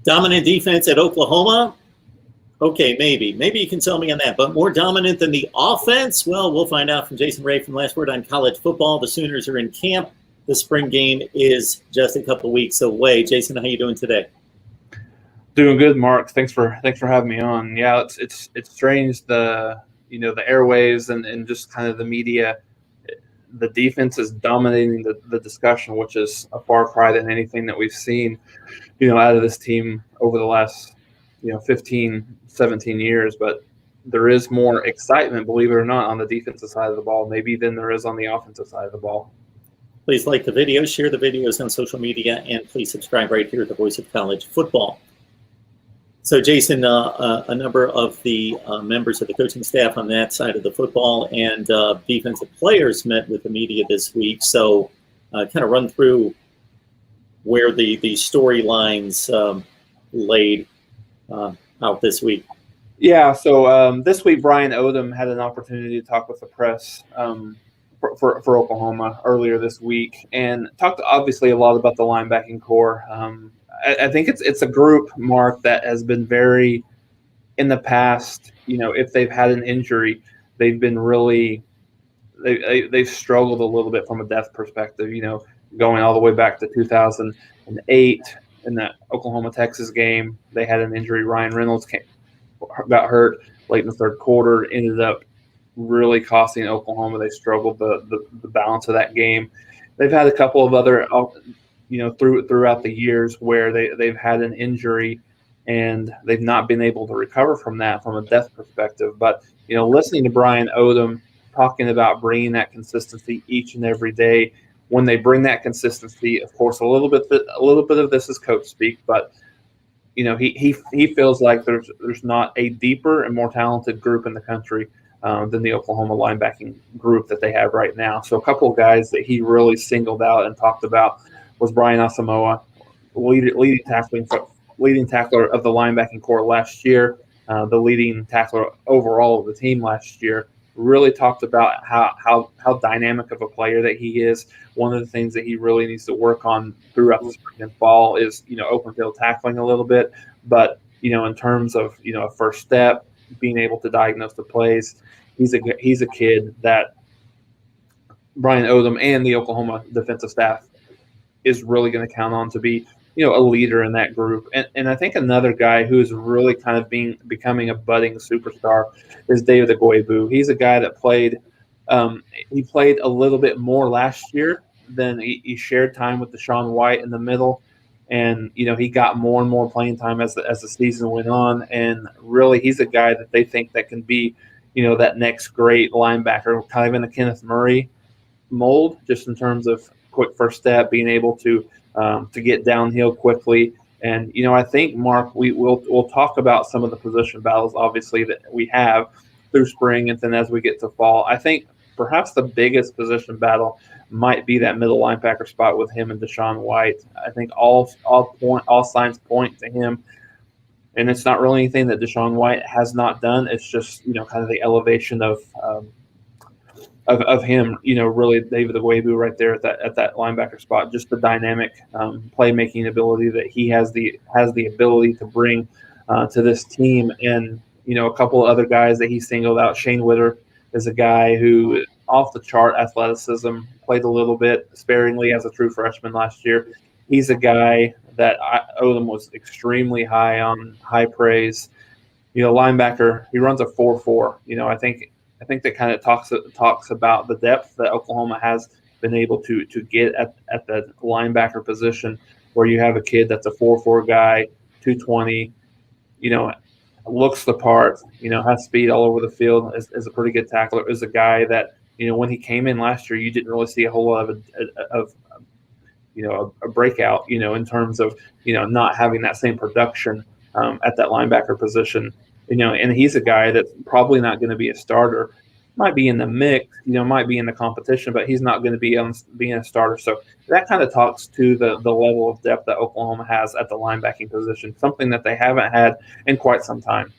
Dominant defense at Oklahoma? Okay, maybe. Maybe you can tell me on that. But more dominant than the offense? Well, we'll find out from Jason Ray from Last Word on College Football. The Sooners are in camp. The spring game is just a couple weeks away. Jason, how you doing today? Doing good, Mark. Thanks for having me on. Yeah, it's strange, the airwaves and just kind of the media. The defense is dominating the discussion, which is a far cry than anything that we've seen, out of this team over the last, 15, 17 years. But there is more excitement, believe it or not, on the defensive side of the ball, maybe than there is on the offensive side of the ball. Please like the videos, share the videos on social media, and please subscribe right here at the Voice of College Football. So, Jason, a number of the members of the coaching staff on that side of the football and defensive players met with the media this week. So, kind of run through where the storylines laid out this week. Yeah, so this week Brian Odom had an opportunity to talk with the press for Oklahoma earlier this week, and talked obviously a lot about the linebacking core. I think it's a group, Mark, that has been very, in the past, if they've had an injury, they've been really, they've struggled a little bit from a depth perspective, going all the way back to 2008 in the Oklahoma-Texas game. They had an injury. Ryan Reynolds got hurt late in the third quarter, ended up really costing Oklahoma. They struggled the balance of that game. They've had a couple of other throughout the years where they've had an injury and they've not been able to recover from that from a depth perspective. But, listening to Brian Odom talking about bringing that consistency each and every day, when they bring that consistency, of course, a little bit of this is coach speak, but, he feels like there's not a deeper and more talented group in the country than the Oklahoma linebacking group that they have right now. So a couple of guys that he really singled out and talked about was Brian Asamoah, leading tackler of the linebacking core last year, the leading tackler overall of the team last year. Really talked about how dynamic of a player that he is. One of the things that he really needs to work on throughout the spring and fall is, open field tackling a little bit. But, in terms of, a first step, being able to diagnose the plays, he's a kid that Brian Odom and the Oklahoma defensive staff is really going to count on to be, a leader in that group. And I think another guy who is really kind of becoming a budding superstar is David Agwebu. He's a guy that played he played a little bit more last year than he shared time with Deshaun White in the middle. And, he got more and more playing time as the season went on. And really, he's a guy that they think that can be, that next great linebacker, kind of in the Kenneth Murray mold, just in terms of quick first step, being able to get downhill quickly. And, I think, Mark, we'll talk about some of the position battles, obviously, that we have through spring and then as we get to fall. I think perhaps the biggest position battle might be that middle linebacker spot with him and Deshaun White. I think all signs point to him. And it's not really anything that Deshaun White has not done. It's just, kind of the elevation of him, really David Agwebu right there at that linebacker spot. Just the dynamic playmaking ability that he has the ability to bring to this team. And, a couple of other guys that he singled out. Shane Witter is a guy who off the chart athleticism, played a little bit sparingly as a true freshman last year. He's a guy that Odom was extremely high praise. Linebacker, he runs a 4.4. I think that kind of talks about the depth that Oklahoma has been able to get at the linebacker position, where you have a kid that's a 4.4 guy, 220, looks the part, has speed all over the field, is a pretty good tackler, is a guy that, when he came in last year, you didn't really see a whole lot of a breakout, in terms of, not having that same production at that linebacker position. And he's a guy that's probably not going to be a starter. Might be in the mix, might be in the competition, but he's not going to be being a starter. So that kind of talks to the level of depth that Oklahoma has at the linebacking position, something that they haven't had in quite some time.